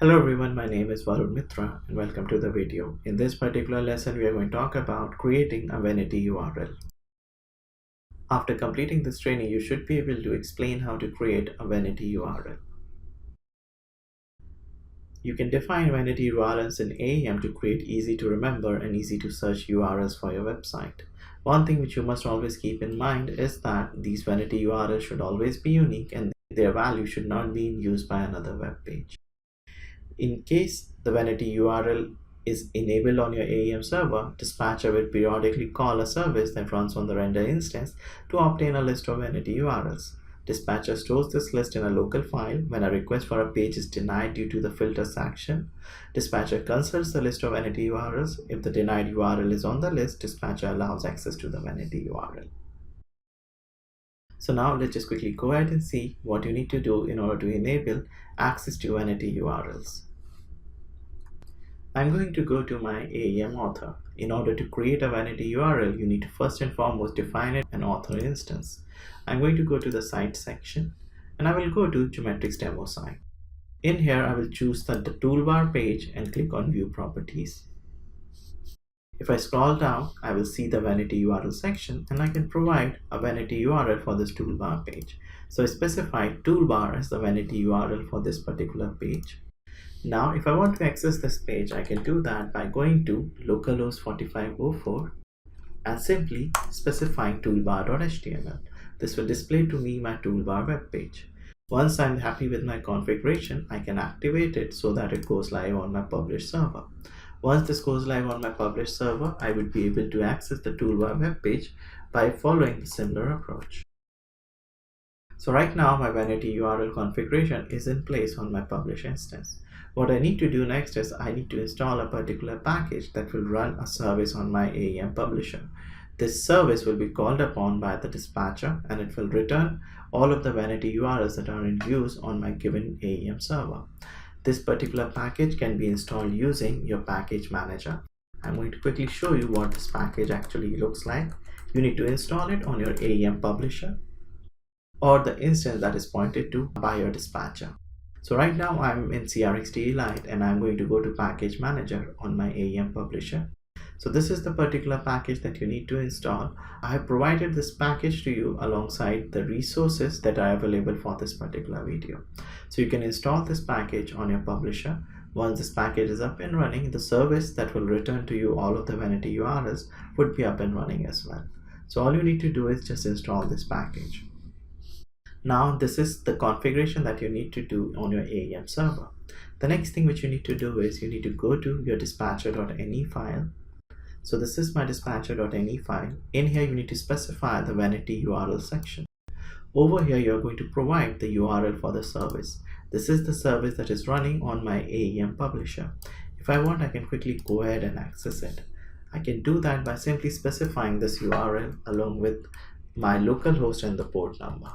Hello everyone, my name is Varun Mitra and welcome to the video. In this particular lesson, we are going to talk about creating a vanity URL. After completing this training, you should be able to explain how to create a vanity URL. You can define vanity URLs in AEM to create easy to remember and easy to search URLs for your website. One thing which you must always keep in mind is that these vanity URLs should always be unique and their value should not be used by another web page. In case the vanity URL is enabled on your AEM server, Dispatcher will periodically call a service that runs on the render instance to obtain a list of vanity URLs. Dispatcher stores this list in a local file. When a request for a page is denied due to the filters action, Dispatcher consults the list of vanity URLs. If the denied URL is on the list, Dispatcher allows access to the vanity URL. So now let's just quickly go ahead and see what you need to do in order to enable access to vanity URLs. I'm going to go to my AEM author. In order to create a vanity URL, you need to first and foremost define an author instance. I'm going to go to the site section and I will go to Geometrics demo site. In here, I will choose the toolbar page and click on View Properties. If I scroll down, I will see the vanity URL section and I can provide a vanity URL for this toolbar page. So I specify toolbar as the vanity URL for this particular page. Now, if I want to access this page, I can do that by going to localhost 4504 and simply specifying toolbar.html. This will display to me my toolbar web page. Once I'm happy with my configuration, I can activate it so that it goes live on my published server. Once this goes live on my published server, I would be able to access the toolbar web page by following the similar approach. So right now my vanity URL configuration is in place on my published instance. What I need to do next is I need to install a particular package that will run a service on my AEM publisher. This service will be called upon by the dispatcher and it will return all of the vanity URLs that are in use on my given AEM server. This particular package can be installed using your package manager. I'm going to quickly show you what this package actually looks like. You need to install it on your AEM publisher or the instance that is pointed to by your dispatcher. So right now I'm in CRXDE Lite and I'm going to go to package manager on my AEM publisher. So this is the particular package that you need to install. I have provided this package to you alongside the resources that are available for this particular video. So you can install this package on your publisher. Once this package is up and running, the service that will return to you all of the vanity URLs would be up and running as well. So all you need to do is just install this package. Now this is the configuration that you need to do on your AEM server. The next thing which you need to do is you need to go to your dispatcher.ne file. So this is my dispatcher.ne file. In here you need to specify the vanity URL section. Over here you are going to provide the URL for the service. This is the service that is running on my AEM publisher. If I want, I can quickly go ahead and access it. I can do that by simply specifying this URL along with my localhost and the port number.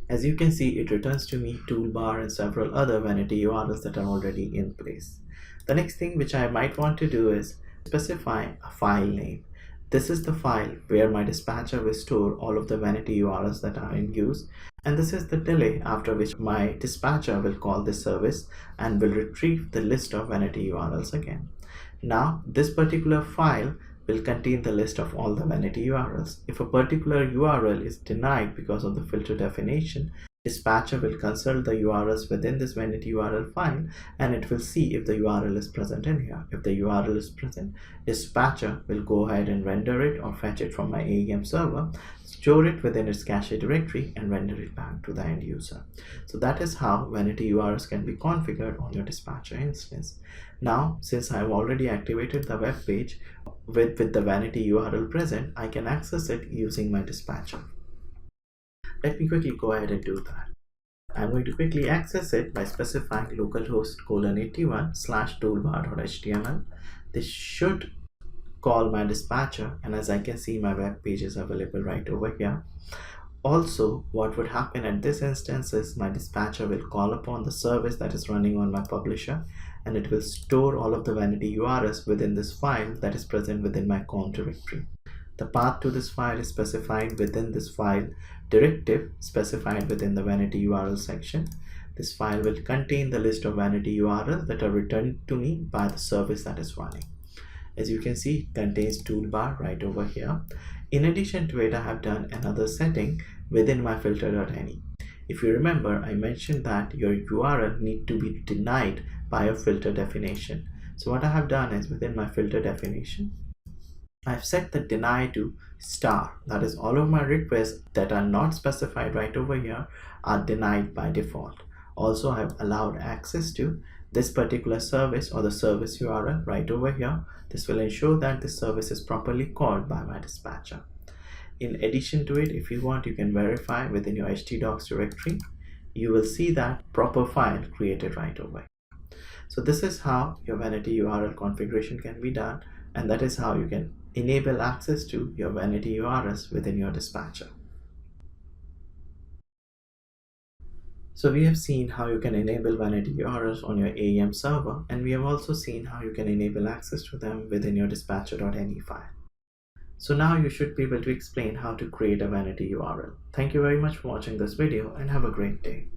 As you can see, it returns to me toolbar and several other vanity URLs that are already in place. The next thing which I might want to do is specify a file name. This is the file where my dispatcher will store all of the vanity URLs that are in use, and this is the delay after which my dispatcher will call this service and will retrieve the list of vanity URLs again. Now this particular file will contain the list of all the vanity URLs. If a particular URL is denied because of the filter definition, dispatcher will consult the URLs within this vanity URL file and it will see if the URL is present in here. If the URL is present, dispatcher will go ahead and render it or fetch it from my AEM server, store it within its cache directory and render it back to the end user. So that is how vanity URLs can be configured on your dispatcher instance. Now, since I have already activated the web page with the vanity URL present, I can access it using my dispatcher. Let me quickly go ahead and do that. I'm going to quickly access it by specifying localhost:81/toolbar.html. This should call my dispatcher, and as I can see, my web page is available right over here. Also, what would happen at this instance is my dispatcher will call upon the service that is running on my publisher and it will store all of the vanity URLs within this file that is present within my conf directory. The path to this file is specified within this file directive specified within the vanity URL section. This file will contain the list of vanity URLs that are returned to me by the service that is running. As you can see, it contains toolbar right over here. In addition to it, I have done another setting within my filter.any. If you remember, I mentioned that your URL need to be denied by a filter definition. So what I have done is within my filter definition, I've set the deny to star. That is, all of my requests that are not specified right over here are denied by default. Also, I've allowed access to this particular service or the service URL right over here. This will ensure that the service is properly called by my dispatcher. In addition to it, if you want, you can verify within your htdocs directory. You will see that proper file created right over here. So this is how your vanity URL configuration can be done, and that is how you can enable access to your vanity URLs within your dispatcher. So we have seen how you can enable vanity URLs on your AEM server, and we have also seen how you can enable access to them within your dispatcher.any file. So now you should be able to explain how to create a vanity URL. Thank you very much for watching this video and have a great day.